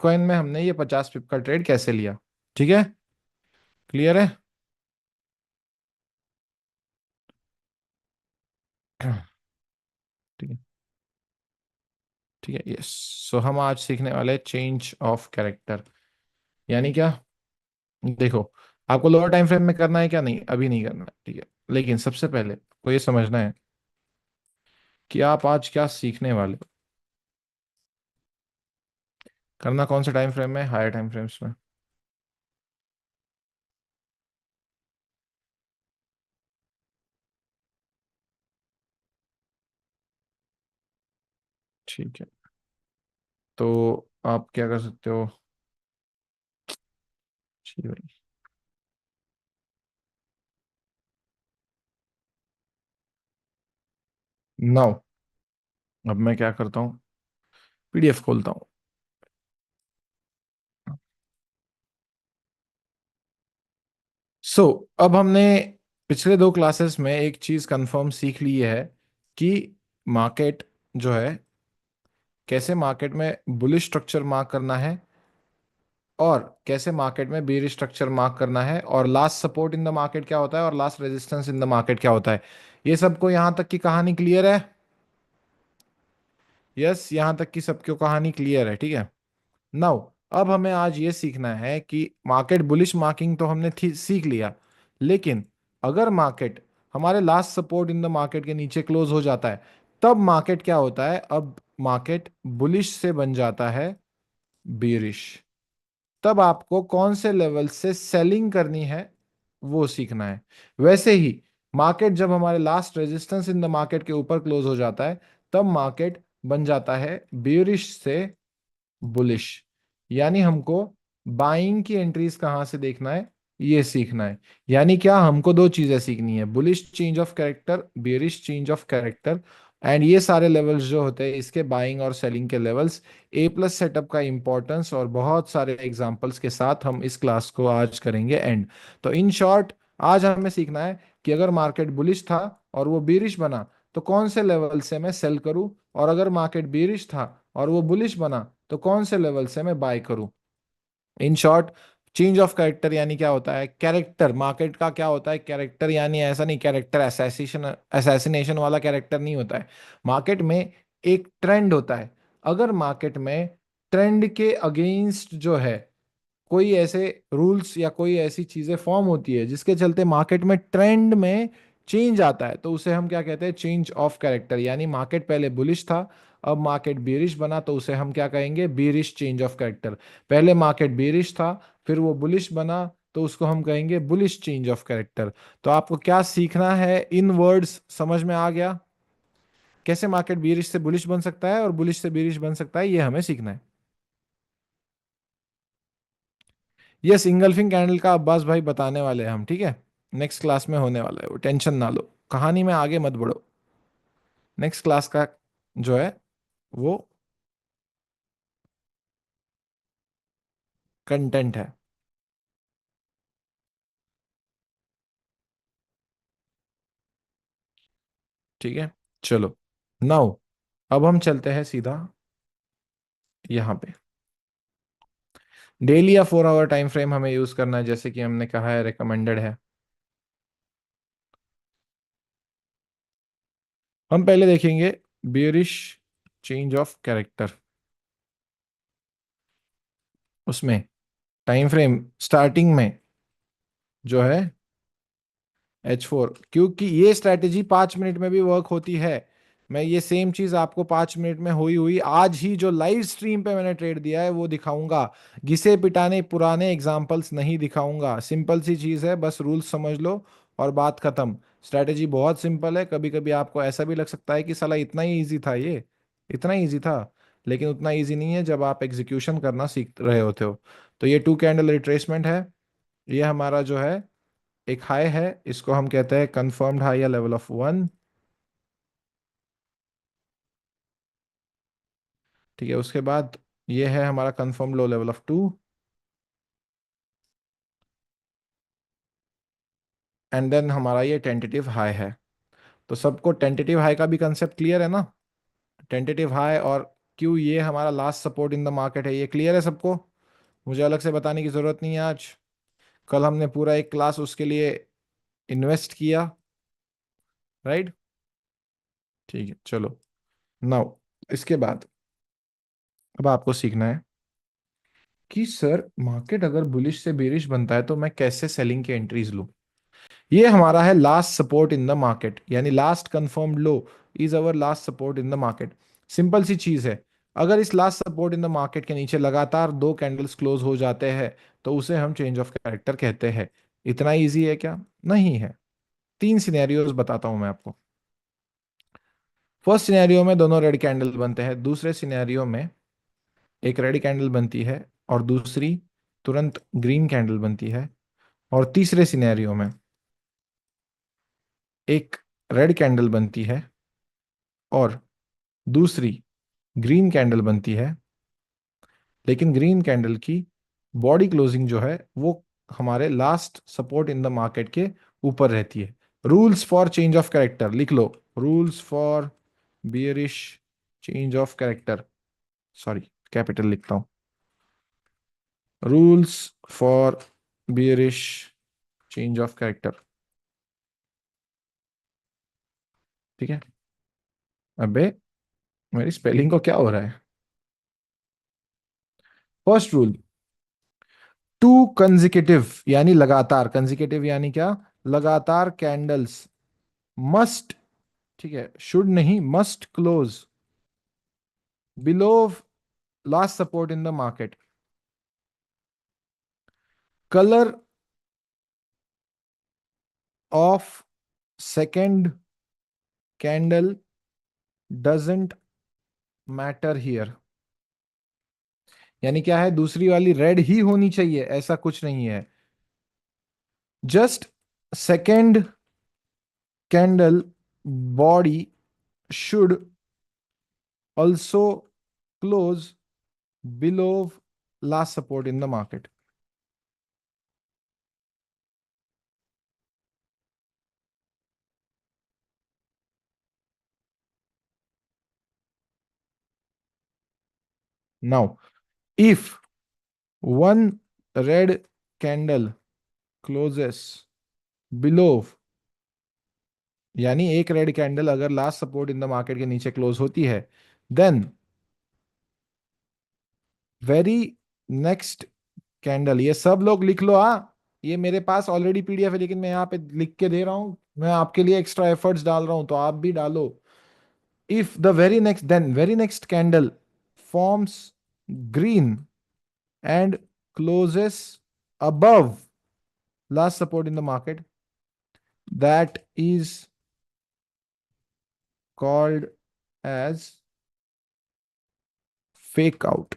Bitcoin में हमने ये 50 पिप का ट्रेड कैसे लिया। ठीक है, क्लियर है। ठीक है, ठीक है, यस। सो हम आज सीखने वाले चेंज ऑफ कैरेक्टर, यानी क्या। देखो, आपको लोअर टाइम फ्रेम में करना है क्या, नहीं अभी नहीं करना है, ठीक है। लेकिन सबसे पहले को ये समझना है कि आप आज क्या सीखने वाले हो। करना कौन सा टाइम फ्रेम में, हायर टाइम फ्रेम्स में। ठीक है, तो आप क्या कर सकते हो। जी भाई। नाउ अब मैं क्या करता हूँ, पीडीएफ खोलता हूँ। अब हमने पिछले दो क्लासेस में एक चीज कंफर्म सीख ली है कि मार्केट जो है, कैसे मार्केट में बुलिश स्ट्रक्चर मार्क करना है और कैसे मार्केट में बेरिश स्ट्रक्चर मार्क करना है, और last support in the market क्या होता है और last resistance in the market क्या होता है। ये सबको यहां तक की कहानी क्लियर है। यस, यहां तक की सबको कहानी क्लियर है, ठीक है। नाउ अब हमें आज ये सीखना है कि मार्केट बुलिश मार्किंग तो हमने सीख लिया, लेकिन अगर मार्केट हमारे last support in the market के नीचे क्लोज हो जाता है, तब मार्केट क्या होता है, अब मार्केट बुलिश से बन जाता है बेरिश। तब आपको कौन से लेवल से सेलिंग करनी है वो सीखना है। वैसे ही मार्केट जब हमारे last resistance in the market के ऊपर क्लोज हो जाता है, तब मार्केट बन जाता है बेरिश से बुलिश। यानी हमको बाइंग की एंट्रीज कहां से देखना है, ये सीखना है। यानी क्या, हमको दो चीजें सीखनी है, bullish change of character, bearish change of character. And ये सारे लेवल्स जो होते हैं इसके बाइंग और सेलिंग के लेवल्स, ए प्लस सेटअप का इंपॉर्टेंस और बहुत सारे एग्जांपल्स के साथ हम इस क्लास को आज करेंगे एंड। तो इन शॉर्ट, आज हमें सीखना है कि अगर मार्केट बुलिश था और वो बेरिश बना, तो कौन से लेवल से मैं सेल करूं, और अगर मार्केट बेरिश था और वो बुलिश बना, तो कौन से लेवल से मैं बाय करूं। In short, change of character यानी क्या होता है, कैरेक्टर मार्केट का क्या होता है, कैरेक्टर यानी ऐसा नहीं, कैरेक्टर असैसिनेशन वाला कैरेक्टर नहीं होता है। मार्केट में एक ट्रेंड होता है। अगर मार्केट में ट्रेंड के अगेंस्ट जो है कोई ऐसे रूल्स या कोई ऐसी चीजें फॉर्म होती है जिसके चलते मार्केट में ट्रेंड में चेंज आता है, तो उसे हम क्या कहते हैं, चेंज ऑफ कैरेक्टर। यानी मार्केट पहले बुलिश था, अब मार्केट बेरिश बना, तो उसे हम क्या कहेंगे, बेरिश चेंज ऑफ कैरेक्टर। पहले मार्केट बेरिश था, फिर वो बुलिश बना, तो उसको हम कहेंगे बुलिश चेंज ऑफ कैरेक्टर। तो आपको क्या सीखना है, इन वर्ड्स समझ में आ गया, कैसे मार्केट बेरिश से बुलिश बन सकता है और बुलिश से बेरिश बन सकता है, ये हमें सीखना है। ये सिंगल्फिंग कैंडल का अब्बास भाई बताने वाले हैं हम, ठीक है। नेक्स्ट क्लास में होने वाला है वो, टेंशन ना लो, कहानी में आगे मत बढ़ो। नेक्स्ट क्लास का जो है वो कंटेंट है, ठीक है। चलो, नाउ अब हम चलते हैं सीधा यहाँ पे। डेली या 4 आवर टाइम फ्रेम हमें यूज करना है, जैसे कि हमने कहा है रिकमेंडेड है। हम पहले देखेंगे बेरिश चेंज ऑफ कैरेक्टर, उसमें टाइम फ्रेम स्टार्टिंग में जो है H4, क्योंकि ये स्ट्रैटेजी 5 मिनट में भी वर्क होती है। मैं ये सेम चीज आपको 5 मिनट में हुई हुई आज ही जो लाइव स्ट्रीम पे मैंने ट्रेड दिया है वो दिखाऊंगा। घिसे पिटाने पुराने एग्जांपल्स नहीं दिखाऊंगा, सिंपल सी चीज है, बस रूल्स समझ लो और बात खत्म। स्ट्रैटेजी बहुत सिंपल है, कभी कभी आपको ऐसा भी लग सकता है कि साला इतना ही इजी था ये, इतना इजी था, लेकिन उतना इजी नहीं है जब आप एग्जीक्यूशन करना सीख रहे होते हो। तो ये 2 कैंडल रिट्रेसमेंट है, ये हमारा जो है एक हाई है, इसको हम कहते हैं कंफर्म्ड हाई या लेवल ऑफ 1। ठीक है, उसके बाद ये है हमारा confirm low level of 2। And then हमारा ये टेंटेटिव हाई है। तो सबको टेंटेटिव हाई का भी कंसेप्ट क्लियर है ना, टेंटेटिव हाई और क्यों ये हमारा last support in the market है, ये क्लियर है सबको? मुझे अलग से बताने की जरूरत नहीं है आज। कल हमने पूरा एक क्लास उसके लिए इन्वेस्ट किया, राइट? ठीक है, चलो। नाउ इसके बाद अब आपको सीखना है कि सर मार्केट अगर बुलिश से बेरिश बनता है तो मैं कैसे सेलिंग की एंट्रीज लूं। ये हमारा है last support in the market, यानी last confirmed low is our last support in the market. Simple सी चीज है, अगर इस last support in the market के नीचे लगातार दो कैंडल्स क्लोज हो जाते हैं तो उसे हम चेंज ऑफ कैरेक्टर कहते हैं। इतना इजी है क्या? नहीं है। तीन सिनेरियोज बताता हूं मैं आपको। फर्स्ट सिनेरियो में दोनों रेड कैंडल बनते हैं, दूसरे सिनेरियो में एक रेड कैंडल बनती है और दूसरी तुरंत ग्रीन कैंडल बनती है, और तीसरे सिनेरियो में एक रेड कैंडल बनती है और दूसरी ग्रीन कैंडल बनती है, लेकिन ग्रीन कैंडल की बॉडी क्लोजिंग जो है वो हमारे last support in the market के ऊपर रहती है। Rules for change of character लिख लो। Rules for bearish change of character, sorry capital लिखता हूं। Rules for bearish change of character, ठीक है? अबे मेरी स्पेलिंग को क्या हो रहा है? फर्स्ट रूल, टू कंजिकेटिव यानी लगातार, कंजिकेटिव यानी क्या? लगातार कैंडल्स मस्ट, ठीक है, शुड नहीं, must close below last support in the market. Colour of second candle doesn't matter here. यानी क्या है, दूसरी वाली रेड ही होनी चाहिए ऐसा कुछ नहीं है। Just second candle body should also close below last support in the market. Now if one red candle closes below, यानी एक रेड कैंडल अगर last support in the market के नीचे क्लोज होती है, देन वेरी नेक्स्ट कैंडल, ये सब लोग लिख लो। हाँ, ये मेरे पास ऑलरेडी पीडीएफ है लेकिन मैं यहाँ पे लिख के दे रहा हूं, मैं आपके लिए एक्स्ट्रा एफर्ट्स डाल रहा हूं तो आप भी डालो। If the very next, then very next candle forms green and closes above last support in the market, that is called as fake out।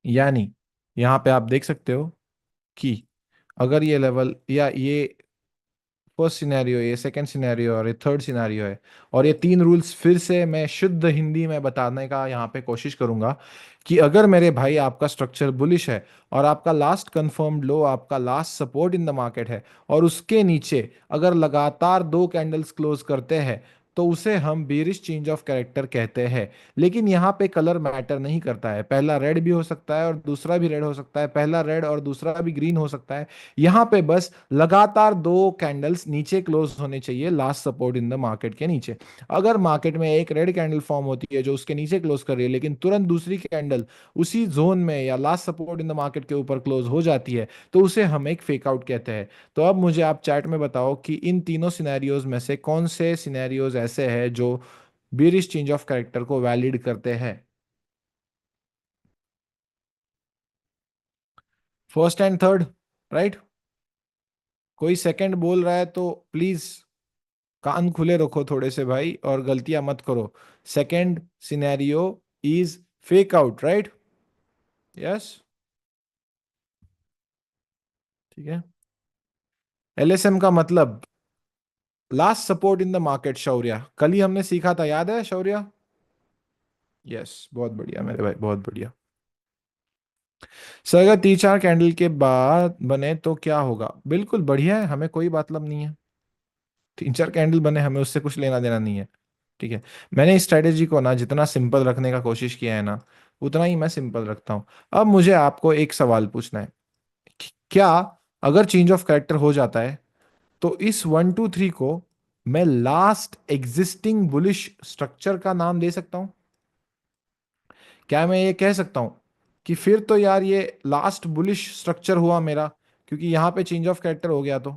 यानी यहां पे आप देख सकते हो कि अगर ये लेवल या ये फर्स्ट सिनेरियो, ये सेकंड सिनेरियो और ये थर्ड सिनेरियो है, और ये तीन रूल्स फिर से मैं शुद्ध हिंदी में बताने का यहाँ पे कोशिश करूंगा कि अगर मेरे भाई आपका स्ट्रक्चर बुलिश है और आपका लास्ट कंफर्म्ड लो, आपका last support in the market है, और उसके नीचे अगर लगातार दो कैंडल्स क्लोज करते हैं तो उसे हम बेरिश चेंज ऑफ कैरेक्टर कहते हैं। लेकिन यहाँ पे कलर मैटर नहीं करता है, पहला रेड भी हो सकता है और दूसरा भी रेड हो सकता है, पहला रेड और दूसरा भी ग्रीन हो सकता है। यहाँ पे बस लगातार दो कैंडल्स नीचे क्लोज होने चाहिए last support in the market के नीचे। अगर मार्केट में एक रेड कैंडल फॉर्म होती है जो उसके नीचे क्लोज कर रही है, लेकिन तुरंत दूसरी कैंडल उसी जोन में या last support in the market के ऊपर क्लोज हो जाती है, तो उसे हम एक फेक आउट कहते हैं। तो अब मुझे आप चैट में बताओ कि इन तीनों सिनेरियोज में से कौन से सिनेरियोज ऐसे हैं जो बेरिश चेंज ऑफ कैरेक्टर को वैलिड करते हैं? First and third, right? कोई सेकंड बोल रहा है तो प्लीज कान खुले रखो थोड़े से भाई और गलतियां मत करो। Second scenario is fake out, right? Yes, ठीक है। एलएसएम का मतलब last support in the market. Shaurya, कल ही हमने सीखा था, याद है शौर्य? यस, बहुत बढ़िया मेरे भाई, बहुत बढ़िया। सर अगर तीन चार कैंडल के बाद बने तो क्या होगा? बिल्कुल बढ़िया है, हमें कोई मतलब नहीं है। तीन चार कैंडल बने, हमें उससे कुछ लेना देना नहीं है। ठीक है। मैंने इस स्ट्रेटेजी को ना जितना सिंपल रखने का कोशिश किया है ना, उतना ही मैं सिंपल रखता हूँ। अब मुझे आपको एक सवाल पूछना है कि क्या अगर चेंज ऑफ कैरेक्टर हो जाता है तो इस 1 2 3 को मैं लास्ट एग्जिस्टिंग बुलिश स्ट्रक्चर का नाम दे सकता हूं? क्या मैं ये कह सकता हूं कि फिर तो यार ये लास्ट बुलिश स्ट्रक्चर हुआ मेरा, क्योंकि यहां पे चेंज ऑफ कैरेक्टर हो गया? तो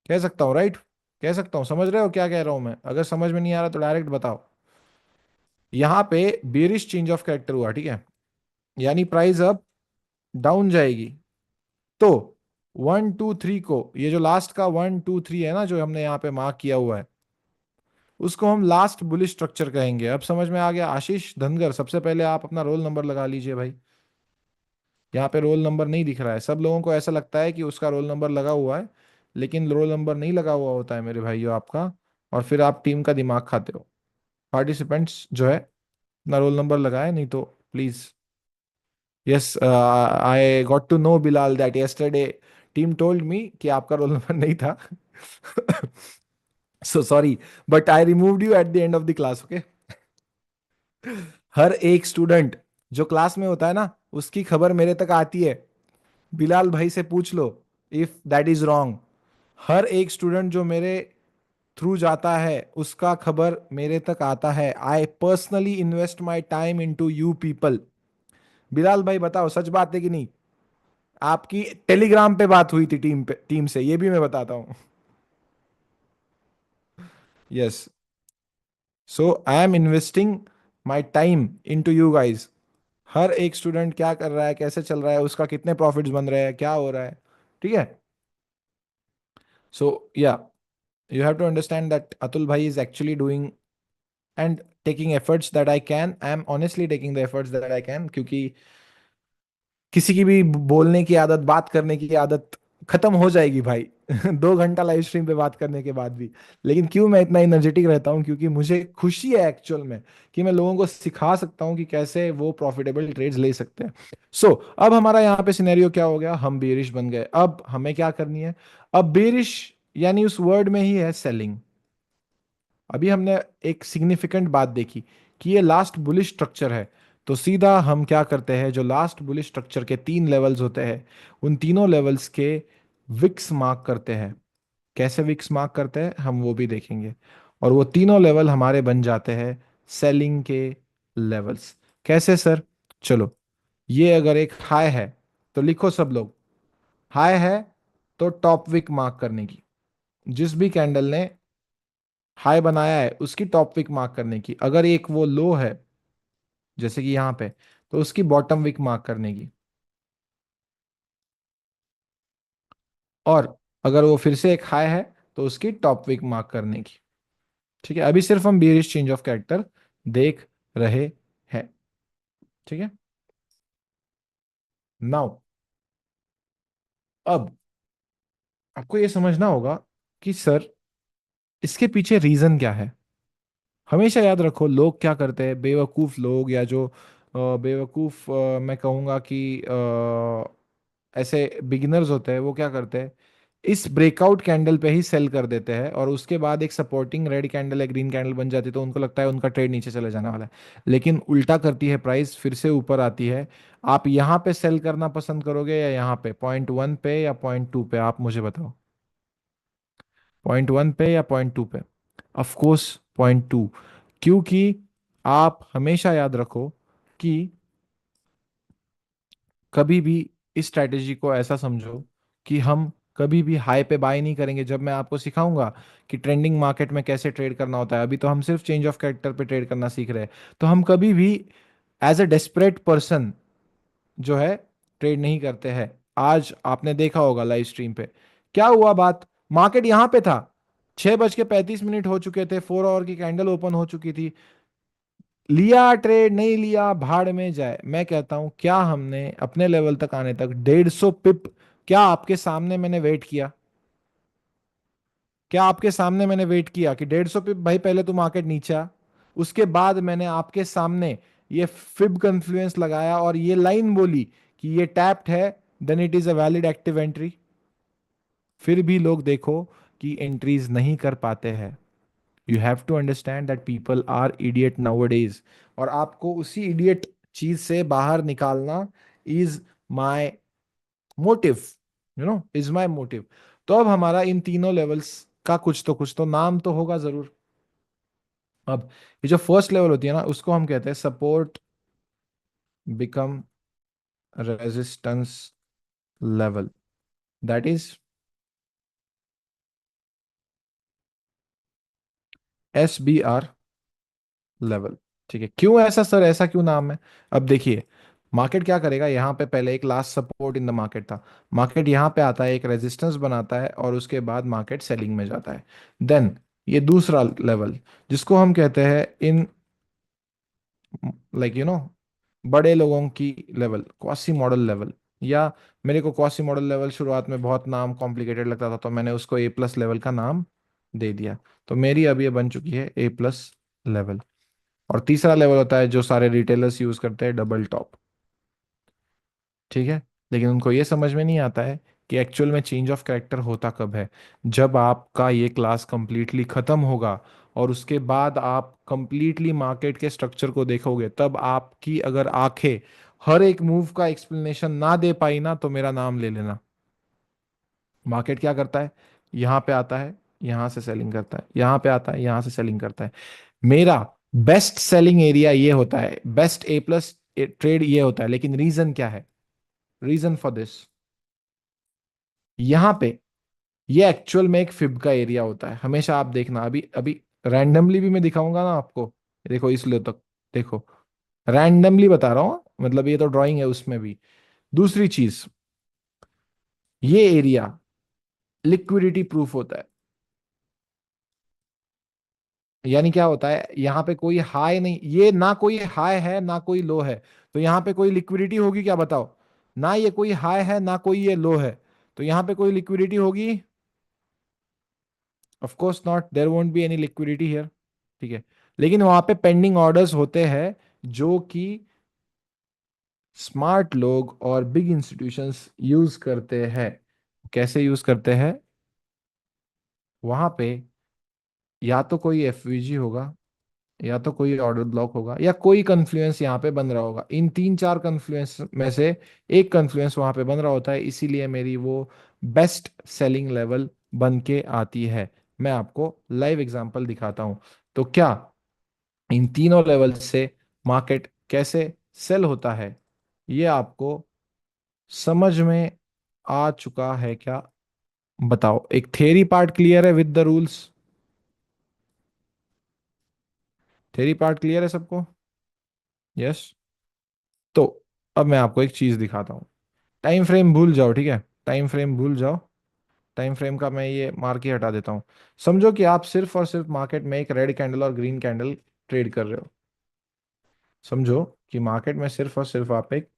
कह सकता हूं, राइट? कह सकता हूं। समझ रहे हो क्या कह रहा हूं मैं? अगर समझ में नहीं आ रहा तो डायरेक्ट बताओ। यहां पे बेरिश चेंज ऑफ कैरेक्टर हुआ, ठीक है, यानी प्राइस अब डाउन जाएगी। तो 1 2 3 को, ये जो लास्ट का 1 2 3 है ना जो हमने यहाँ पे मार्क किया हुआ है, उसको हम लास्ट बुलिश स्ट्रक्चर कहेंगे। अब समझ में आ गया? आशीष धनगर, सबसे पहले आप अपना रोल नंबर लगा लीजिए भाई। यहाँ पे रोल नंबर नहीं दिख रहा है। सब लोगों को ऐसा लगता है कि उसका रोल नंबर लगा हुआ है, लेकिन रोल नंबर नहीं लगा हुआ होता है मेरे भाइयों आपका, और फिर आप टीम का दिमाग खाते हो। पार्टिसिपेंट्स जो है अपना रोल नंबर लगाए, नहीं तो please. Yes, I got to know Bilal that yesterday team told me कि आपका रोल नंबर नहीं था। So sorry, but I removed you at the end of the class, okay? हर एक स्टूडेंट जो क्लास में होता है ना, उसकी खबर मेरे तक आती है। बिलाल भाई से पूछ लो इफ दैट इज रॉन्ग। हर एक स्टूडेंट जो मेरे थ्रू जाता है उसका खबर मेरे तक आता है। I personally invest my time into you people. Bilal भाई बताओ, सच बात है कि नहीं? आपकी टेलीग्राम पे बात हुई थी टीम से, ये भी मैं बताता हूँ। Yes, so I am investing my time into you guys. हर एक स्टूडेंट क्या कर रहा है, कैसे चल रहा है, उसका कितने प्रॉफिट्स बन रहे हैं, क्या हो रहा है, ठीक है? सो या, you have to understand that Atul bhai is actually doing and taking efforts that I can. I am honestly taking the efforts that I can, क्योंकि किसी की भी बोलने की आदत, बात करने की आदत खत्म हो जाएगी भाई। 2 घंटा लाइव स्ट्रीम पे बात करने के बाद भी। लेकिन क्यों मैं इतना एनर्जेटिक रहता हूँ? क्योंकि मुझे खुशी है एक्चुअल में कि मैं लोगों को सिखा सकता हूँ कि कैसे वो प्रॉफिटेबल ट्रेड्स ले सकते हैं। सो अब हमारा यहाँ पे सिनेरियो क्या हो गया? हम बेरिश बन गए। अब हमें क्या करनी है? अब बेरिश यानी उस वर्ड में ही है सेलिंग। अभी हमने एक सिग्निफिकेंट बात देखी कि ये लास्ट बुलिश स्ट्रक्चर है। तो सीधा हम क्या करते हैं, जो लास्ट बुलिश स्ट्रक्चर के 3 लेवल्स होते हैं, उन तीनों लेवल्स के विक्स मार्क करते हैं। कैसे विक्स मार्क करते हैं हम वो भी देखेंगे। और वो तीनों लेवल हमारे बन जाते हैं सेलिंग के लेवल्स। कैसे सर? चलो, ये अगर एक हाई है तो लिखो सब लोग, हाई है तो टॉप विक मार्क करने की। जिस भी कैंडल ने हाई बनाया है उसकी टॉप विक मार्क करने की। अगर एक वो लो है जैसे कि यहाँ पे, तो उसकी बॉटम विक मार्क करने की। और अगर वो फिर से एक हाई है तो उसकी टॉप विक मार्क करने की। ठीक है, अभी सिर्फ हम बेरिश चेंज ऑफ कैरेक्टर देख रहे हैं। ठीक है। नाउ अब आपको ये समझना होगा कि सर इसके पीछे रीजन क्या है। हमेशा याद रखो, लोग क्या करते हैं, बेवकूफ लोग, या जो बेवकूफ मैं कहूँगा कि ऐसे बिगिनर्स होते हैं, वो क्या करते हैं, इस ब्रेकआउट कैंडल पे ही सेल कर देते हैं, और उसके बाद एक सपोर्टिंग रेड कैंडल या ग्रीन कैंडल बन जाती है तो उनको लगता है उनका ट्रेड नीचे चले जाने वाला है। लेकिन उल्टा करती है प्राइस, फिर से ऊपर आती है। आप यहाँ पे सेल करना पसंद करोगे या यहाँ पे पॉइंट 1 पे या पॉइंट 2 पे? आप मुझे बताओ, पॉइंट 1 पे या पॉइंट 2 पे? Of course point 2। क्योंकि आप हमेशा याद रखो कि कभी भी इस स्ट्रैटेजी को ऐसा समझो कि हम कभी भी हाई पे बाय नहीं करेंगे। जब मैं आपको सिखाऊंगा कि ट्रेंडिंग मार्केट में कैसे ट्रेड करना होता है, अभी तो हम सिर्फ चेंज ऑफ कैरेक्टर पे ट्रेड करना सीख रहे हैं, तो हम कभी भी एज अ डेस्परेट पर्सन जो है ट्रेड नहीं करते हैं। आज आपने देखा होगा लाइव स्ट्रीम पे क्या हुआ बात, मार्केट यहां पे था, 6:35 हो चुके थे, 4 आवर की कैंडल ओपन हो चुकी थी, लिया ट्रेड, नहीं लिया, भाड़ में जाए। मैं कहता हूं क्या हमने अपने लेवल तक आने तक 150 पिप, क्या आपके सामने मैंने वेट किया? क्या आपके सामने मैंने वेट किया कि 150 पिप भाई पहले तो मार्केट नीचे आ, उसके बाद मैंने आपके सामने ये फिब कन्फ्लुएंस लगाया और ये लाइन बोली कि ये टैप्ड है, then it is a valid active entry. फिर भी लोग देखो कि एंट्रीज नहीं कर पाते हैं। You have to understand that people are idiot nowadays, और आपको उसी इडियट चीज से बाहर निकालना is my motive, is my motive. तो अब हमारा इन तीनों लेवल्स का कुछ तो नाम तो होगा जरूर। अब ये जो फर्स्ट लेवल होती है ना, उसको हम कहते हैं support become resistance level, that is SBR level. ठीक है, क्यों ऐसा सर, ऐसा क्यों नाम है? अब देखिए, मार्केट क्या करेगा, यहाँ पे पहले एक last support in the market था, मार्केट यहाँ पे आता है, एक रेजिस्टेंस बनाता है, और उसके बाद मार्केट सेलिंग में जाता है। देन ये दूसरा लेवल, जिसको हम कहते हैं इन, लाइक बड़े लोगों की लेवल, क्वासी मॉडल लेवल, या मेरे को क्वासी मॉडल लेवल शुरुआत में बहुत नाम कॉम्प्लिकेटेड लगता था, तो मैंने उसको A+ लेवल का नाम दे दिया। तो मेरी अब ये बन चुकी है A+ लेवल। और तीसरा लेवल होता है जो सारे रिटेलर्स यूज करते हैं, डबल टॉप। ठीक है, लेकिन उनको ये समझ में नहीं आता है कि एक्चुअल में चेंज ऑफ कैरेक्टर होता कब है, जब आपका ये क्लास कंप्लीटली खत्म होगा और उसके बाद आप कंप्लीटली मार्केट के स्ट्रक्चर को देखोगे, तब आपकी अगर आंखें हर एक मूव का एक्सप्लेनेशन ना दे पाई ना, तो मेरा नाम ले लेना। मार्केट क्या करता है, यहाँ पे आता है, यहाँ से सेलिंग करता है, यहाँ पे आता है, यहाँ से सेलिंग करता है। मेरा बेस्ट सेलिंग एरिया ये होता है, बेस्ट A+ ट्रेड ये होता है, लेकिन रीजन क्या है? रीजन फॉर दिस, यहाँ पे ये एक्चुअल में एक फिब का एरिया होता है, हमेशा आप देखना, अभी अभी रैंडमली भी मैं दिखाऊंगा ना आपको, देखो इसलिए तक, देखो रैंडमली बता रहा हूँ, मतलब ये तो ड्राइंग है उसमें भी। दूसरी चीज, ये एरिया लिक्विडिटी प्रूफ होता है। यानी क्या होता है, यहाँ पे कोई हाई नहीं, ये ना कोई हाई है ना कोई लो है, तो यहाँ पे कोई लिक्विडिटी होगी क्या बताओ? ना ये कोई हाई है ना कोई ये लो है, तो यहाँ पे कोई लिक्विडिटी होगी? Of course not, there won't be any liquidity here. ठीक है, लेकिन वहां पे पेंडिंग ऑर्डर्स होते हैं, जो कि स्मार्ट लोग और बिग इंस्टीट्यूशंस यूज करते हैं। कैसे यूज करते हैं? वहां पे या तो कोई FVG होगा, या तो कोई ऑर्डर ब्लॉक होगा, या कोई कन्फ्लुएंस यहाँ पे बन रहा होगा, इन तीन चार कन्फ्लुएंस में से एक कन्फ्लुएंस वहां पे बन रहा होता है, इसीलिए मेरी वो बेस्ट सेलिंग लेवल बन के आती है। मैं आपको लाइव एग्जांपल दिखाता हूं। तो क्या इन तीनों लेवल से मार्केट कैसे सेल होता है, ये आपको समझ में आ चुका है क्या? बताओ, एक थ्योरी पार्ट क्लियर है with the rules? Theory part clear है सबको? यस। तो अब मैं आपको एक चीज दिखाता हूँ। टाइम फ्रेम भूल जाओ, ठीक है, टाइम फ्रेम भूल जाओ। टाइम फ्रेम का मैं ये मार्क ही हटा देता हूँ। समझो कि आप सिर्फ और सिर्फ मार्केट में एक रेड कैंडल और ग्रीन कैंडल ट्रेड कर रहे हो। समझो कि मार्केट में सिर्फ और सिर्फ आप एक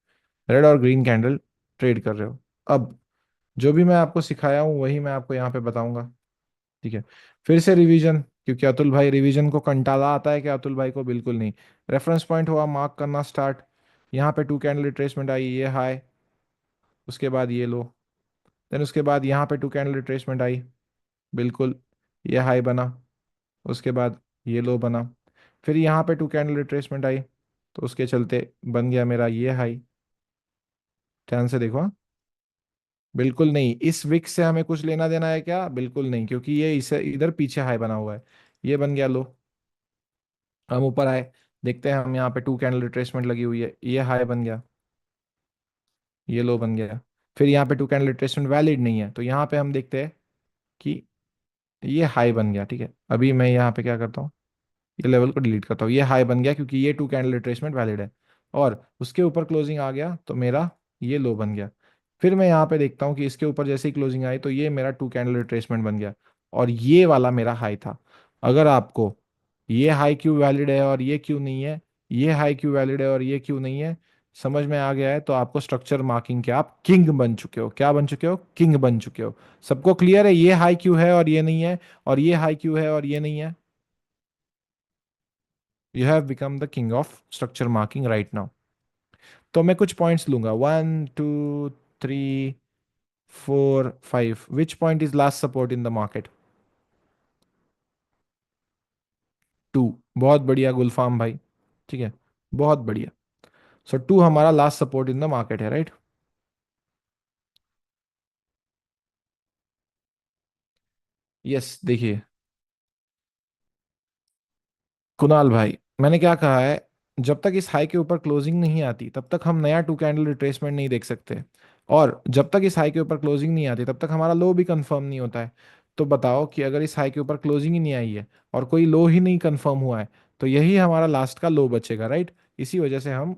रेड और ग्रीन कैंडल ट्रेड कर रहे हो। अब जो भी मैं आपको सिखाया हूँ वही मैं आपको यहाँ पे बताऊंगा। ठीक है, फिर से रिवीजन, क्योंकि अतुल भाई रिवीजन को कंटाला आता है, कि अतुल भाई को बिल्कुल नहीं। रेफरेंस पॉइंट हुआ, मार्क करना स्टार्ट। यहाँ पे टू कैंडल रिट्रेसमेंट आई, ये हाई, उसके बाद ये लो। देन उसके बाद यहाँ पे टू कैंडल रिट्रेसमेंट आई, बिल्कुल ये हाई बना, उसके बाद ये लो बना। फिर यहाँ पे टू कैंडल रिट्रेसमेंट आई, तो उसके चलते बन गया मेरा ये हाई। ध्यान से देखो हाँ। बिल्कुल नहीं, इस विक से हमें कुछ लेना देना है क्या? बिल्कुल नहीं, क्योंकि ये इसे इधर पीछे हाई बना हुआ है। ये बन गया लो, हम ऊपर आए, देखते हैं हम यहाँ पे टू कैंडल रिट्रेसमेंट लगी हुई है, ये हाई बन गया, ये लो बन गया। फिर यहाँ पे टू कैंडल रिट्रेसमेंट वैलिड नहीं है, तो यहाँ पे हम देखते हैं कि ये हाई बन गया। ठीक है, अभी मैं यहाँ पे क्या करता हूँ, ये लेवल को डिलीट करता हूँ, ये हाई बन गया क्योंकि ये टू कैंडल रिट्रेसमेंट वैलिड है, और उसके ऊपर क्लोजिंग आ गया तो मेरा ये लो बन गया। फिर मैं यहाँ पे देखता हूँ कि इसके ऊपर जैसे ही क्लोजिंग आई तो ये मेरा टू कैंडल रिट्रेसमेंट बन गया, और ये वाला मेरा हाई था। अगर आपको ये हाई क्यों वैलिड है और ये क्यों नहीं है, ये हाई क्यों वैलिड है और ये क्यों नहीं है, समझ में आ गया है, तो आपको स्ट्रक्चर मार्किंग के आप किंग बन चुके हो। क्या बन चुके हो? किंग बन चुके हो। सबको क्लियर है ये हाई क्यों है और ये नहीं है, और ये हाई क्यों है और ये नहीं है? You have become the king of structure marking right now. तो मैं कुछ पॉइंट्स लूंगा, 1 2 3 4 5। Which point is last support in the market? Two. बहुत बढ़िया गुलफाम भाई। ठीक है, बहुत बढ़िया। सो टू हमारा last support in the market है, राइट? यस, देखिए कुणाल भाई, मैंने क्या कहा है, जब तक इस हाई के ऊपर क्लोजिंग नहीं आती तब तक हम नया टू कैंडल रिट्रेसमेंट नहीं देख सकते। और जब तक इस हाई के ऊपर क्लोजिंग नहीं आती तब तक हमारा लो भी कंफर्म नहीं होता है। तो बताओ कि अगर इस हाई के ऊपर क्लोजिंग ही नहीं आई है और कोई लो ही नहीं कंफर्म हुआ है, तो यही हमारा लास्ट का लो बचेगा, राइट? इसी वजह से हम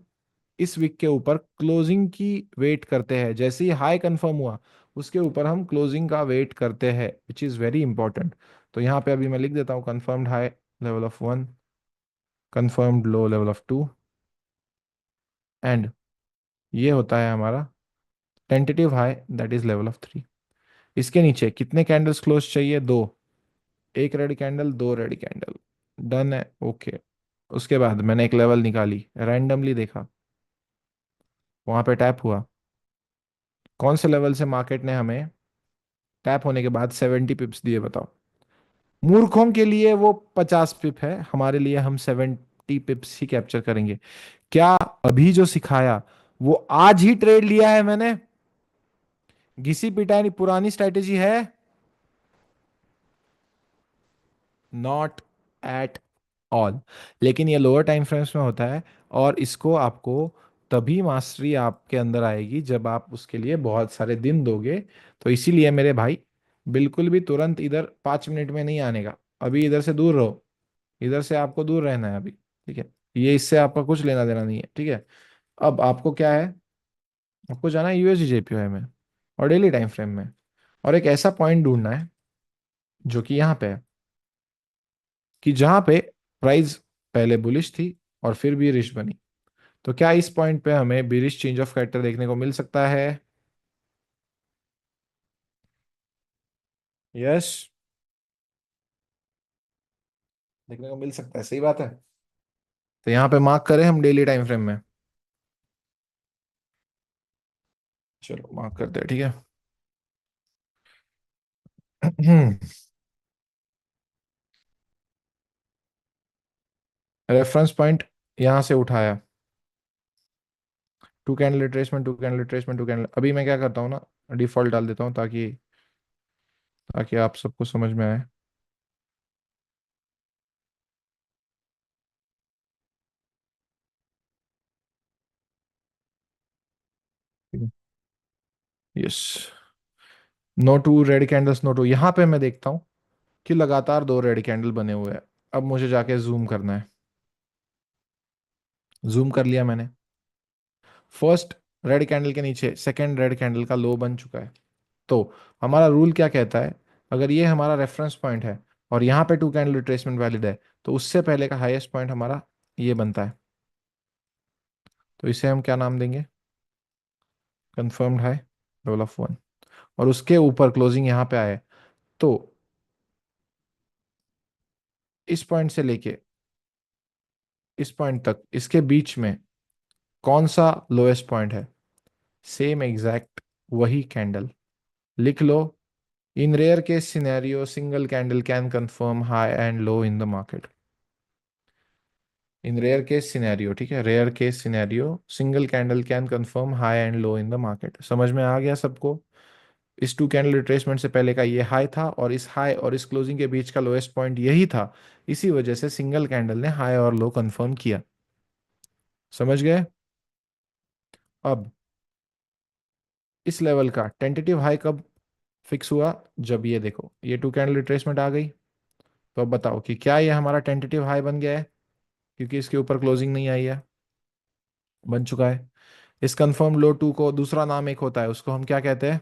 इस वीक के ऊपर क्लोजिंग की वेट करते हैं। जैसे ही हाई कंफर्म हुआ उसके ऊपर हम क्लोजिंग का वेट करते हैं, विच इज़ वेरी इंपॉर्टेंट। तो यहाँ पे अभी मैं लिख देता हूँ confirmed high level of one, confirmed low level of two, and ये होता है हमारा tentative high that is level of three. इसके नीचे कितने कैंडल्स क्लोज चाहिए? दो। एक रेड कैंडल, दो रेड कैंडल। डन है, ओके। उसके बाद मैंने एक लेवल निकाली, रैंडमली देखा, वहां पे टैप हुआ। कौन से लेवल से मार्केट ने हमें टैप होने के बाद 70 पिप्स दिए, बताओ? मूर्खों के लिए वो 50 पिप है, हमारे लिए हम 70 पिप्स ही कैप्चर करेंगे। क्या अभी जो सिखाया वो आज ही ट्रेड लिया है मैंने? घिसी पिटाई पुरानी स्ट्रैटेजी है? Not at all. लेकिन ये लोअर टाइम फ्रेम्स में होता है, और इसको आपको तभी मास्टरी आपके अंदर आएगी जब आप उसके लिए बहुत सारे दिन दोगे। तो इसीलिए मेरे भाई, बिल्कुल भी तुरंत इधर 5 मिनट में नहीं आने का। अभी इधर से दूर रहो, इधर से आपको दूर रहना है अभी। ठीक है, ये इससे आपका कुछ लेना देना नहीं है, ठीक है? अब आपको क्या है, आपको जाना है यूएसडी जेपीवाई में और डेली टाइम फ्रेम में, और एक ऐसा पॉइंट ढूंढना है जो कि यहाँ पे है, कि जहां पे प्राइस पहले बुलिश थी और फिर बीरिश बनी। तो क्या इस पॉइंट पे हमें बीरिश चेंज ऑफ कैरेक्टर देखने को मिल सकता है? यस, देखने को मिल सकता है, सही बात है। तो यहाँ पे मार्क करें हम डेली टाइम फ्रेम में। चलो मार्क करते हैं, ठीक है। रेफरेंस पॉइंट यहाँ से उठाया, two candle retracement, two candle retracement, two candle. अभी मैं क्या करता हूँ ना, डिफॉल्ट डाल देता हूँ ताकि ताकि आप सबको समझ में आए। Yes, no two red candles, no two. यहाँ पे मैं देखता हूँ कि लगातार दो रेड कैंडल बने हुए हैं। अब मुझे जाके जूम करना है, जूम कर लिया मैंने। फर्स्ट रेड कैंडल के नीचे सेकंड रेड कैंडल का लो बन चुका है। तो हमारा रूल क्या कहता है, अगर ये हमारा रेफरेंस पॉइंट है और यहाँ पे टू कैंडल रिट्रेसमेंट वैलिड है, तो उससे पहले का हाईएस्ट पॉइंट हमारा ये बनता है। तो इसे हम क्या नाम देंगे? Confirmed high level of one. और उसके ऊपर क्लोजिंग यहाँ पे आए, तो इस पॉइंट से लेके इस पॉइंट तक, इसके बीच में कौन सा लोएस्ट पॉइंट है? सेम एग्जैक्ट वही कैंडल। लिख लो, in rare case scenario single candle can confirm high and low in the market. In rare case scenario, ठीक है, rare case scenario single candle can confirm high and low in the market. समझ में आ गया सबको? इस to candle retracement से पहले का ये हाई था, और इस हाई और इस क्लोजिंग के बीच का लोएस्ट पॉइंट यही था। इसी वजह से सिंगल कैंडल ने हाई और लो कंफर्म किया। समझ गए? अब इस लेवल का टेंटेटिव हाई कब फिक्स हुआ? जब ये देखो, ये टू कैंडल रिट्रेसमेंट आ गई। तो अब बताओ कि क्या ये हमारा टेंटेटिव हाई बन गया है, क्योंकि इसके ऊपर क्लोजिंग नहीं आई है? बन चुका है। इस कंफर्म लो टू को दूसरा नाम एक होता है, उसको हम क्या कहते हैं?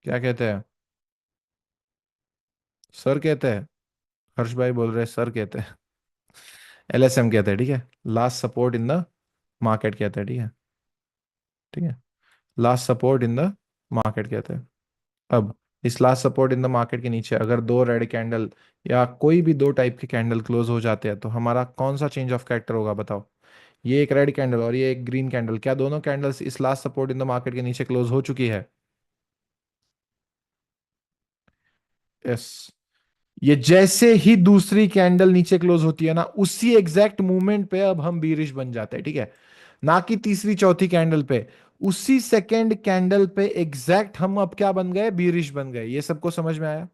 क्या कहते हैं? सर कहते हैं। हर्ष भाई बोल रहे हैं सर कहते हैं। एलएसएम कहते हैं, ठीक है, last support in the market कहते हैं, ठीक है। ठीक है, last support in the market कहते हैं। अब इस last support in the market के नीचे अगर दो रेड कैंडल या कोई भी दो टाइप के कैंडल क्लोज हो जाते हैं, तो हमारा कौन सा चेंज ऑफ कैरेक्टर होगा, बताओ? ये एक रेड कैंडल और ये एक ग्रीन कैंडल, क्या दोनों कैंडल्स इस last support in the market के नीचे क्लोज हो चुकी है? यस, ये जैसे ही दूसरी कैंडल नीचे क्लोज होती है ना, उसी एग्जैक्ट मूवमेंट पे अब हम बीरिश बन जाते हैं, ठीक है। ना कि तीसरी चौथी कैंडल पे, उसी सेकेंड कैंडल पे एग्जैक्ट हम अब क्या बन गए, बीरिश बन गए। ये सबको समझ में आया?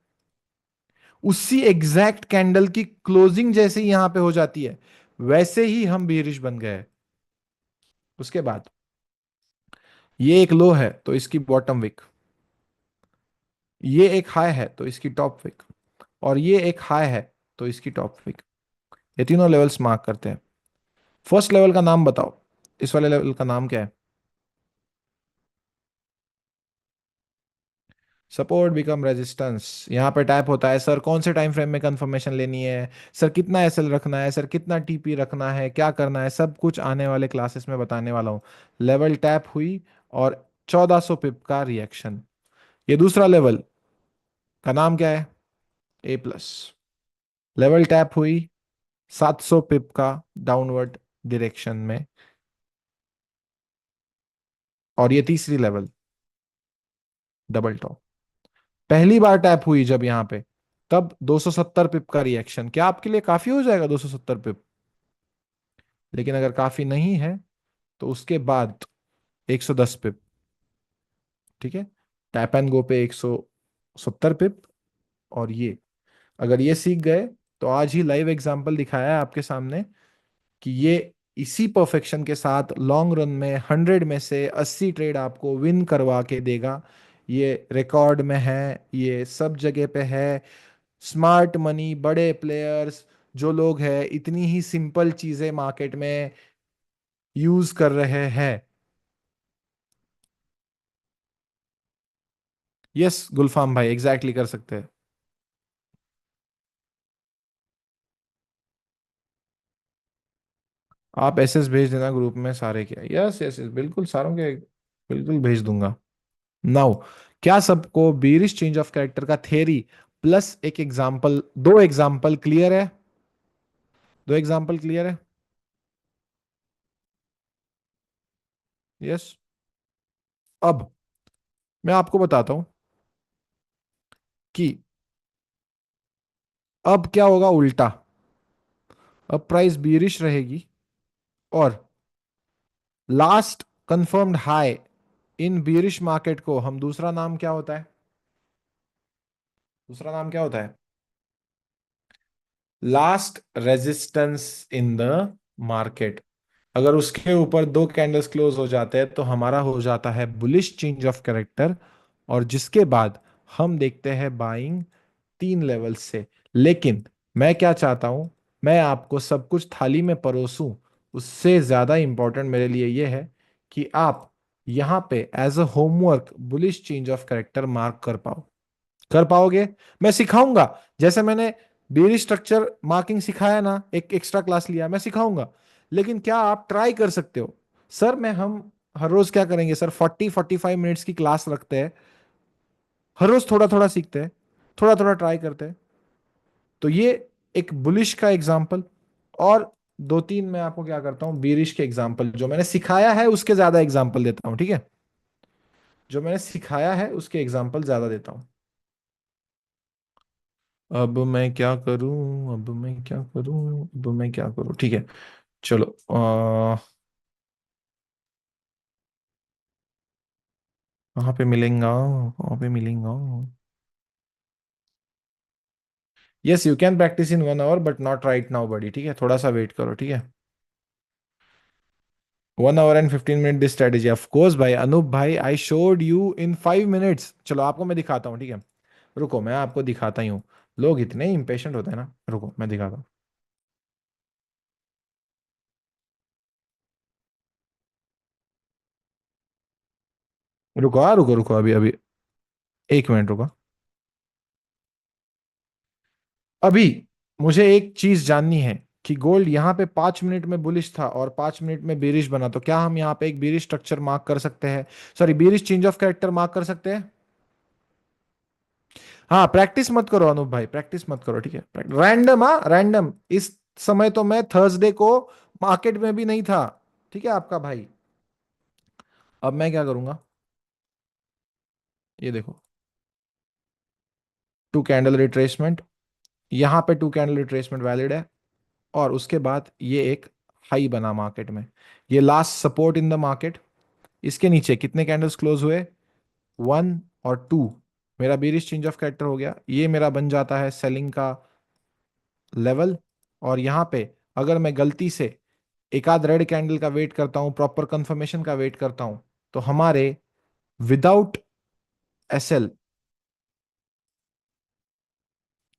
उसी एग्जैक्ट कैंडल की क्लोजिंग जैसे ही यहां पे हो जाती है, वैसे ही हम बीरिश बन गए। उसके बाद ये एक लो है तो इसकी बॉटम विक, ये एक हाई है तो इसकी टॉप विक, और ये एक हाई है तो इसकी टॉप विक। ये तीनों लेवल्स मार्क करते हैं। फर्स्ट लेवल का नाम बताओ, इस वाले लेवल का नाम क्या है? Support become resistance. यहाँ पे टैप होता है, सर कौन से टाइम फ्रेम में कंफर्मेशन लेनी है, सर कितना एसएल रखना है, सर कितना टीपी रखना है, क्या करना है, सब कुछ आने वाले क्लासेस में बताने वाला हूँ। लेवल टैप हुई और 1400 पिप का रिएक्शन। ये दूसरा लेवल का नाम क्या है? ए प्लस। लेवल टैप हुई, 700 पिप का डाउनवर्ड डायरेक्शन में। और ये तीसरी लेवल, डबल टॉप। पहली बार टैप हुई जब यहां पे, तब 270 पिप का रिएक्शन। क्या आपके लिए काफी हो जाएगा 270 पिप? लेकिन अगर काफी नहीं है तो उसके बाद 110 पिप, ठीक है। टैप एंड गो पे 170 पिप। और ये, अगर ये सीख गए तो आज ही लाइव एग्जांपल दिखाया है आपके सामने कि ये इसी परफेक्शन के साथ लॉन्ग रन में 100 में से 80 ट्रेड आपको विन करवा के देगा। ये रिकॉर्ड में है, ये सब जगह पे है। स्मार्ट मनी, बड़े प्लेयर्स जो लोग हैं, इतनी ही सिंपल चीजें मार्केट में यूज कर रहे हैं। यस गुलफाम भाई, एग्जैक्टली कर सकते हैं। आप एसएस भेज देना ग्रुप में सारे के। यस यस यस, बिल्कुल सारों के बिल्कुल भेज दूंगा। नाउ, क्या सबको बेरिश चेंज ऑफ कैरेक्टर का थ्योरी प्लस एक एग्जांपल, दो एग्जांपल क्लियर है? दो एग्जांपल क्लियर है? यस। अब मैं आपको बताता हूं कि अब क्या होगा उल्टा। अब प्राइस बेरिश रहेगी और last confirmed high in bearish market को हम दूसरा नाम क्या होता है, दूसरा नाम क्या होता है? Last resistance in the market. अगर उसके ऊपर दो कैंडल्स क्लोज हो जाते हैं तो हमारा हो जाता है बुलिश चेंज ऑफ कैरेक्टर। और जिसके बाद हम देखते हैं बाइंग तीन लेवल से। लेकिन मैं क्या चाहता हूं, मैं आपको सब कुछ थाली में परोसूं, उससे ज्यादा इंपॉर्टेंट मेरे लिए यह है कि आप यहां पे as a homework bullish change of character mark कर पाओ। कर पाओगे? मैं सिखाऊंगा। जैसे मैंने बेरी स्ट्रक्चर मार्किंग सिखाया ना, एक एक्स्ट्रा क्लास लिया, मैं सिखाऊंगा। लेकिन क्या आप ट्राई कर सकते हो? सर मैं हम हर रोज क्या करेंगे सर, 40-45 मिनट्स की क्लास रखते हैं, हर रोज थोड़ा थोड़ा सीखते हैं, थोड़ा थोड़ा ट्राई करते हैं। तो ये एक बुलिश का एग्जाम्पल, और दो तीन मैं आपको क्या करता हूं, बेरिश के एग्जाम्पल जो मैंने सिखाया है उसके ज्यादा एग्जाम्पल देता हूं, ठीक है। जो मैंने सिखाया है उसके एग्जाम्पल ज्यादा देता हूं। अब मैं क्या करूं, अब मैं क्या करूं, अब मैं क्या करूं, ठीक है। चलो कहाँ पे मिलेंगा, कहाँ पे मिलेंगा? Yes you can practice in 1 hour but not right now buddy, ठीक है, थोड़ा सा वेट करो, ठीक है। 1 hour and 15 minute this strategy, of course भाई अनूप भाई, I showed you in 5 minutes. चलो आपको मैं दिखाता हूँ, ठीक है। रुको मैं आपको दिखाता ही हूँ। लोग इतने इम्पेशेंट होते हैं ना, रुको मैं दिखाता हूँ। रुको, रुको रुको, अभी अभी 1 मिनट रुको। अभी मुझे एक चीज जाननी है कि गोल्ड यहाँ पे 5 मिनट में बुलिश था और 5 मिनट में बेरिश बना, तो क्या हम यहाँ पे एक बेरिश स्ट्रक्चर मार्क कर सकते हैं, sorry bearish change of character mark कर सकते हैं? हाँ, प्रैक्टिस मत करो अनूप भाई, प्रैक्टिस मत करो, ठीक है। रैंडम, हाँ रैंडम। इस समय तो मैं थर्सडे को मार्केट में भी नहीं था, ठीक है आपका भाई। अब मैं क्या करूंगा, ये देखो। टू कैंडल रिट्रेसमेंट, यहाँ पे टू कैंडल रिट्रेसमेंट वैलिड है, और उसके बाद ये एक हाई बना मार्केट में, ये last support in the market. इसके नीचे कितने कैंडल्स क्लोज हुए, 1 और 2, मेरा बेरिश चेंज ऑफ कैरेक्टर हो गया, ये मेरा बन जाता है सेलिंग का लेवल। और यहाँ पे अगर मैं गलती से एक आध रेड कैंडल का वेट करता हूँ, प्रॉपर कंफर्मेशन का वेट करता हूँ, तो हमारे विदाउट एसएल,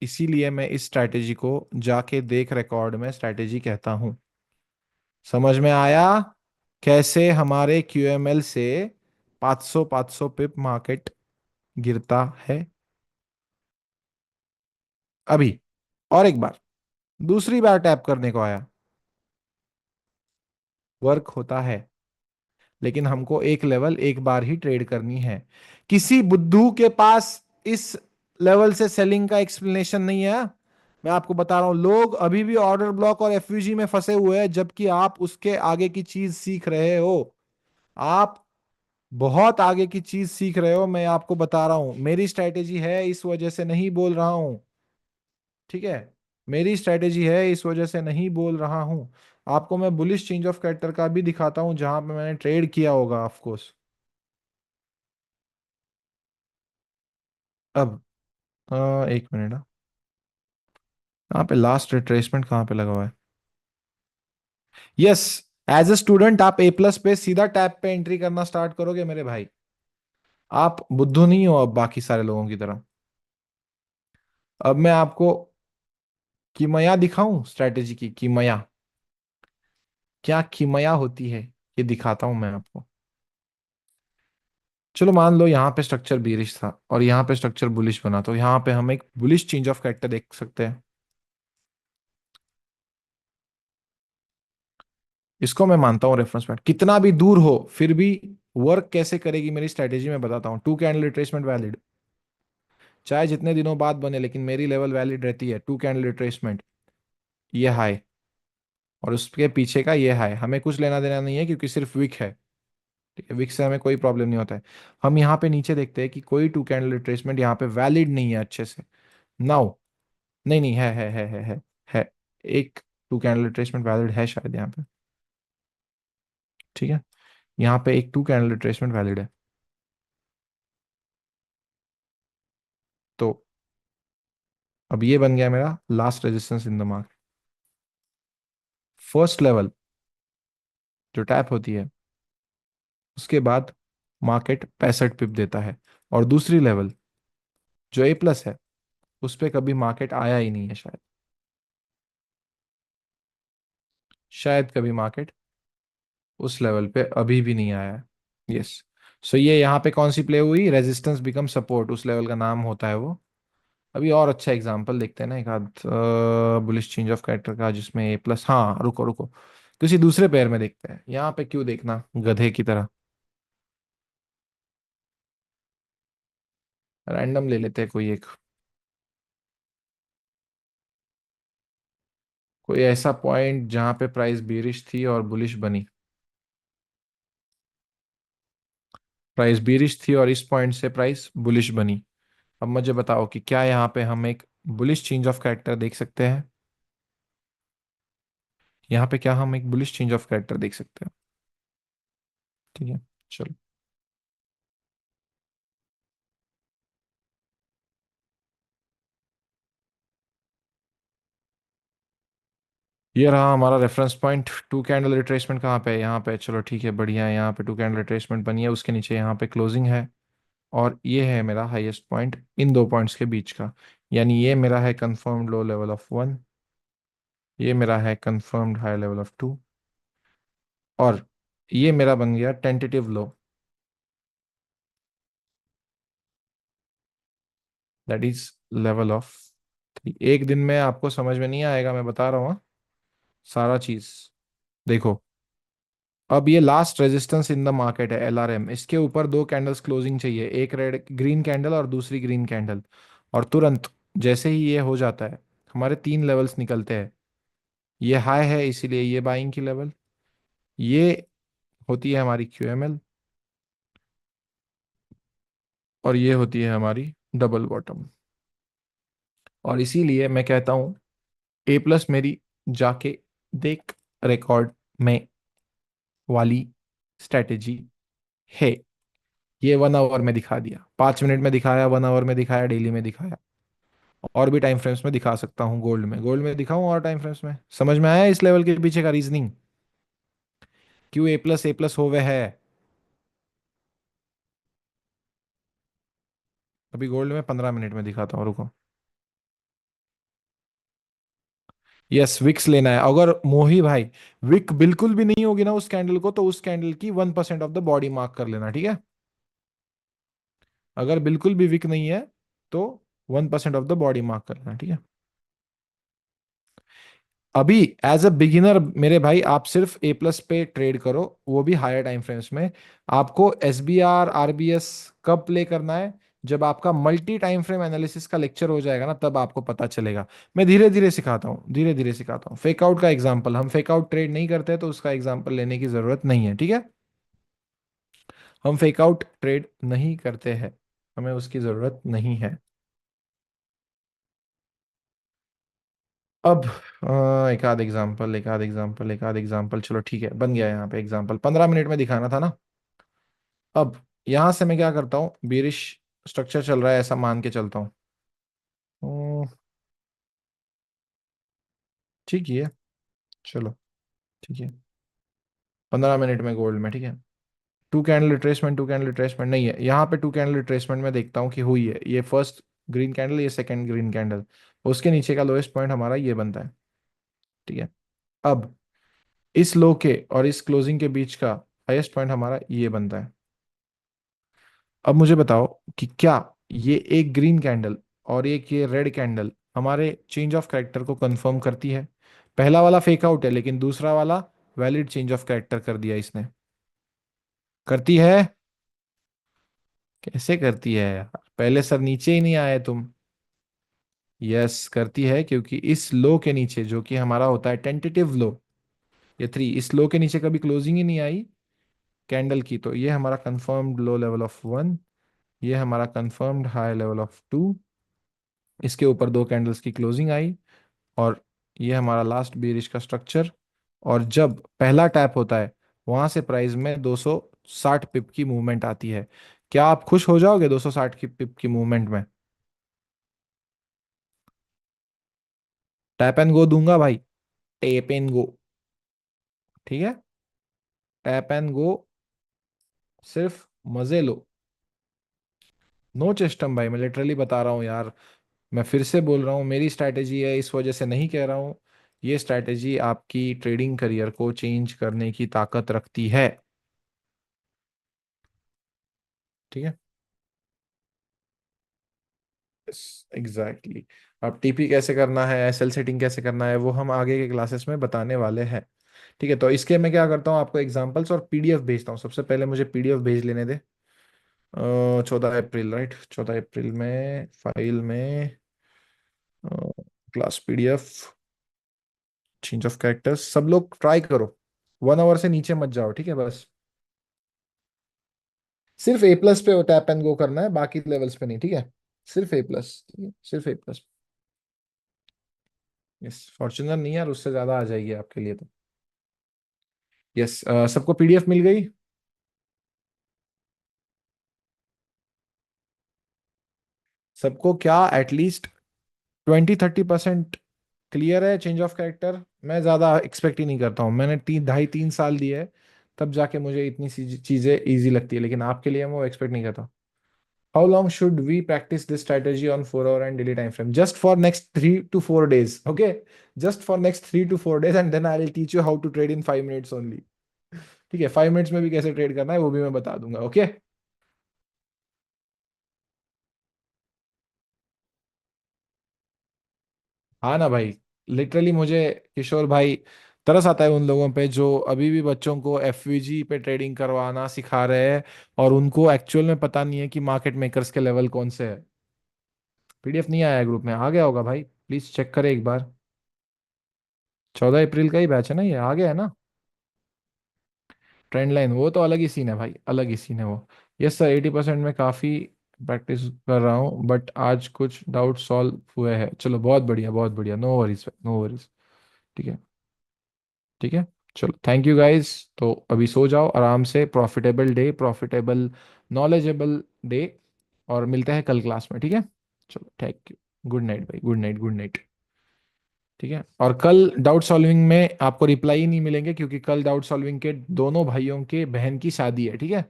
इसीलिए मैं इस स्ट्रैटेजी को जाके देख रिकॉर्ड में स्ट्रैटेजी कहता हूं। समझ में आया कैसे हमारे क्यूएमएल से 500 पिप मार्केट गिरता है। अभी और एक बार, दूसरी बार टैप करने को आया, वर्क होता है, लेकिन हमको एक लेवल एक बार ही ट्रेड करनी है। किसी बुद्धू के पास इस लेवल से सेलिंग का एक्सप्लेनेशन नहीं है। मैं आपको बता रहा हूं, लोग अभी भी ऑर्डर ब्लॉक और एफयूजी में फंसे हुए हैं, जबकि आप उसके आगे की चीज सीख रहे हो। आप बहुत आगे की चीज सीख रहे हो, मैं आपको बता रहा हूं, मेरी स्ट्रैटेजी है इस वजह से नहीं बोल रहा हूं। ठीक है, मेरी स्ट्रैटेजी है इस वजह से नहीं बोल रहा हूं। आपको मैं बुलिश चेंज ऑफ कैरेक्टर का भी दिखाता हूं जहां पे मैंने ट्रेड किया होगा ऑफ कोर्स। अब एक मिनट, यहाँ पे लास्ट रिट्रेसमेंट कहाँ पे लगा हुआ है। यस, एज ए स्टूडेंट आप ए प्लस पे सीधा टैब पे एंट्री करना स्टार्ट करोगे मेरे भाई। आप बुद्धू नहीं हो अब बाकी सारे लोगों की तरह। अब मैं आपको किमया दिखाऊं, स्ट्रैटेजी की किमया, क्या किमया होती है ये दिखाता हूं मैं आपको। चलो मान लो यहाँ पे स्ट्रक्चर बीरिश था और यहाँ पे स्ट्रक्चर बुलिश बना, तो यहाँ पे हम एक बुलिश चेंज ऑफ कैरेक्टर देख सकते हैं। इसको मैं मानता हूँ रेफरेंस पॉइंट, कितना भी दूर हो फिर भी वर्क कैसे करेगी मेरी स्ट्रेटेजी में बताता हूँ। टू कैंडल रिट्रेसमेंट वैलिड, चाहे जितने दिनों बाद बने, लेकिन मेरी लेवल वैलिड रहती है। टू कैंडल रिट्रेसमेंट, ये हाई और उसके पीछे का ये हाई, हमें कुछ लेना देना नहीं है क्योंकि सिर्फ विक है। ठीक है, विक से हमें कोई प्रॉब्लम नहीं होता है। हम यहाँ पे नीचे देखते हैं कि कोई टू कैंडल रिट्रेसमेंट यहाँ पे वैलिड नहीं है अच्छे से। नाउ, नहीं नहीं, है एक टू कैंडल रिट्रेसमेंट वैलिड है शायद यहाँ पे। ठीक है, यहाँ पे एक टू कैंडल रिट्रेसमेंट वैलिड है। तो अब ये बन गया मेरा last resistance in the market. First level जो टैप होती है, उसके बाद मार्केट 65 पिप देता है, और दूसरी लेवल जो ए प्लस है, उस पर कभी मार्केट आया ही नहीं है शायद। शायद कभी मार्केट उस लेवल पे अभी भी नहीं आया है। यस, सो ये यहाँ पे कौन सी प्ले हुई, रेजिस्टेंस बिकम सपोर्ट, उस लेवल का नाम होता है वो। अभी और अच्छा एग्जांपल देखते हैं ना एक आध बुलिश चेंज ऑफ कैरेक्टर का, जिसमें ए प्लस, हाँ रुको रुको, किसी दूसरे पेयर में देखते हैं, यहाँ पे क्यों देखना गधे की तरह। रैंडम ले लेते हैं कोई एक, कोई ऐसा पॉइंट जहां पे प्राइस बीरिश थी और बुलिश बनी। प्राइस बीरिश थी और इस पॉइंट से प्राइस बुलिश बनी। अब मुझे बताओ कि क्या यहाँ पे हम एक बुलिश चेंज ऑफ कैरेक्टर देख सकते हैं। यहाँ पे क्या हम एक बुलिश चेंज ऑफ कैरेक्टर देख सकते हैं। ठीक है, चलो, ये रहा हमारा reference point. Two candle retracement कहाँ पे है, यहाँ पे, चलो ठीक है, बढ़िया है, यहाँ पे टू कैंडल रिट्रेसमेंट बनी है, उसके नीचे यहाँ पे क्लोजिंग है, और ये है मेरा हाईएस्ट पॉइंट इन दो पॉइंट्स के बीच का। यानी ये मेरा है कंफर्म्ड लो लेवल ऑफ 1, ये मेरा है कंफर्म्ड हाई लेवल ऑफ 2, और ये मेरा बन गया tentative low, that is level of 3। एक दिन में आपको समझ में नहीं आएगा, मैं बता रहा हूँ हाँ, सारा चीज देखो। अब ये last resistance in the market है, एलआरएम, इसके ऊपर दो कैंडल्स क्लोजिंग चाहिए, एक रेड ग्रीन कैंडल और दूसरी ग्रीन कैंडल, और तुरंत जैसे ही ये हो जाता है हमारे तीन लेवल्स निकलते हैं। ये हाई है इसीलिए ये बाइंग की लेवल, ये होती है हमारी क्यूएमएल, और ये होती है हमारी डबल बॉटम। और इसीलिए मैं कहता हूँ ए प्लस मेरी जाके देख रिकॉर्ड में वाली स्ट्रेटेजी है। ये 1 आवर में दिखा दिया, 5 मिनट में दिखाया, 1 आवर में दिखाया, डेली में दिखाया, और भी टाइम फ्रेम्स में दिखा सकता हूँ। गोल्ड में दिखाऊं और टाइम फ्रेम्स में? समझ में आया इस लेवल के पीछे का रीजनिंग, क्यों ए प्लस हो वह है? अभी गोल्ड में 15 मिनट में दिखाता हूँ, रुको। यस, विक्स लेना है। अगर मोही भाई विक बिल्कुल भी नहीं होगी ना उस कैंडल को, तो उस कैंडल की 1% ऑफ द बॉडी मार्क कर लेना, ठीक है? अगर बिल्कुल भी विक नहीं है तो 1% ऑफ द बॉडी मार्क कर लेना, ठीक है? अभी एज अ बिगिनर मेरे भाई, आप सिर्फ ए प्लस पे ट्रेड करो, वो भी हायर टाइम फ्रेम्स में। आपको एस बी आर आरबीएस कब प्ले करना है? जब आपका मल्टी टाइम फ्रेम एनालिसिस का लेक्चर हो जाएगा ना, तब आपको पता चलेगा। मैं धीरे धीरे सिखाता हूँ, धीरे धीरे सिखाता हूँ। फेकआउट का एग्जांपल, हम फेकआउट ट्रेड नहीं करते तो उसका एग्जांपल लेने की जरूरत नहीं है, ठीक है? हम फेकआउट ट्रेड नहीं करते हैं, हमें उसकी जरूरत नहीं है। अब एक आध एग्जाम्पल, चलो ठीक है, बन गया यहाँ पे एग्जाम्पल। 15 मिनट में दिखाना था ना। अब यहां से मैं क्या करता हूँ, बेरिश स्ट्रक्चर चल रहा है ऐसा मान के चलता हूँ। हम्म, ठीक ही है, चलो ठीक है। 15 मिनट में गोल्ड में, ठीक है। टू कैंडल रिट्रेसमेंट नहीं है यहाँ पे। टू कैंडल रिट्रेसमेंट में देखता हूँ कि हुई है, ये फर्स्ट ग्रीन कैंडल, ये सेकंड ग्रीन कैंडल, उसके नीचे का लोएस्ट पॉइंट हमारा ये बनता है, ठीक है। अब इस लो के और इस क्लोजिंग के बीच का हाईएस्ट पॉइंट हमारा ये बनता है। अब मुझे बताओ कि क्या ये एक ग्रीन कैंडल और एक ये रेड कैंडल हमारे चेंज ऑफ कैरेक्टर को कंफर्म करती है? पहला वाला फेक आउट है, लेकिन दूसरा वाला वैलिड चेंज ऑफ कैरेक्टर कर दिया इसने। करती है? कैसे करती है यार, पहले सर नीचे ही नहीं आए तुम। यस करती है, क्योंकि इस लो के नीचे जो कि हमारा होता है टेंटेटिव लो, ये 3, इस लो के नीचे कभी क्लोजिंग ही नहीं आई कैंडल की, तो ये हमारा कंफर्म्ड लो लेवल ऑफ 1, ये हमारा कंफर्म्ड हाई लेवल ऑफ 2, इसके ऊपर दो कैंडल्स की क्लोजिंग आई, और ये हमारा लास्ट बेरिश का स्ट्रक्चर। और जब पहला टैप होता है, वहां से प्राइस में 260 पिप की मूवमेंट आती है। क्या आप खुश हो जाओगे 260 की पिप की मूवमेंट में? टैप एंड गो दूंगा भाई, टैप एंड गो, ठीक है? टैप एंड गो, सिर्फ मजे लो। नो चेस्टम भाई, मैं लिटरली बता रहा हूँ यार। मैं फिर से बोल रहा हूँ, मेरी स्ट्रैटेजी है, इस वजह से नहीं कह रहा हूँ। ये स्ट्रैटेजी आपकी ट्रेडिंग करियर को चेंज करने की ताकत रखती है, ठीक है? Exactly exactly. अब टीपी कैसे करना है, एसएल सेटिंग कैसे करना है, वो हम आगे के क्लासेस में बताने वाले हैं, ठीक है? तो इसके मैं क्या करता हूँ, आपको एग्जांपल्स और पीडीएफ भेजता हूँ। सबसे पहले मुझे पीडीएफ भेज लेने दे। 14 अप्रैल, राइट, 14 अप्रैल में फाइल में class PDF, change of characters. सब लोग ट्राई करो, 1 आवर से नीचे मत जाओ, ठीक है? बस सिर्फ ए प्लस पे टैप एंड गो करना है, बाकी लेवल्स पे नहीं, ठीक है? सिर्फ ए प्लस, ठीक है, सिर्फ ए प्लस। यस, फॉर्च्यूनर नहीं यार, उससे ज्यादा आ जाएगी आपके लिए तो। यस, सबको पीडीएफ मिल गई? सबको क्या एटलीस्ट 20-30% क्लियर है चेंज ऑफ कैरेक्टर? मैं ज्यादा एक्सपेक्ट ही नहीं करता हूँ, मैंने 3 2.5 3 साल दिए है, तब जाके मुझे इतनी सी चीजें इजी लगती है, लेकिन आपके लिए मैं वो एक्सपेक्ट नहीं करता। How long should we practice this strategy on 4 hour and daily time frame? Just for next 3 to 4 days, okay? Just for next 3 to 4 days, and then I will teach you how to trade in 5 minutes only, ठीक है? 5 minutes में भी कैसे trade करना है वो भी मैं बता दूंगा, ओके? हाँ ना भाई, लिटरली मुझे, किशोर भाई, तरस आता है उन लोगों पे जो अभी भी बच्चों को एफवीजी पे ट्रेडिंग करवाना सिखा रहे हैं, और उनको एक्चुअल में पता नहीं है कि मार्केट मेकर्स के लेवल कौन से है। पीडीएफ नहीं आया है ग्रुप में, आ गया होगा भाई, प्लीज चेक करें एक बार। 14 अप्रैल का ही बैच है ना ये, आ गया है ना? ट्रेंड लाइन वो तो अलग ही सीन है भाई, अलग ही सीन है वो। यस सर, 80% में काफी प्रैक्टिस कर रहा हूँ, बट आज कुछ डाउट सॉल्व हुए हैं। चलो बहुत बढ़िया, बहुत बढ़िया, नो वरीज, नो वरीज। ठीक है, ठीक है। चलो थैंक यू गाइस। तो अभी सो जाओ आराम से, profitable day, profitable knowledgeable day. और मिलते हैं कल क्लास में, ठीक है। चलो थैंक यू। गुड नाइट भाई, गुड नाइट, गुड नाइट। ठीक है, और कल डाउट सॉल्विंग में आपको रिप्लाई ही नहीं मिलेंगे, क्योंकि कल डाउट सॉल्विंग के दोनों भाइयों के बहन की शादी है, ठीक है।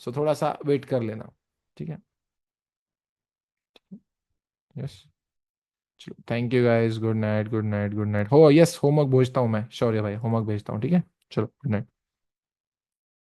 सो थोड़ा सा वेट कर लेना। ठीक है। यस। चलो thank you guys, good night, good night, good night. हो यस, होमवर्क भेजता हूँ मैं, सॉरी भाई, होमवर्क भेजता हूँ, ठीक है। चलो गुड नाइट।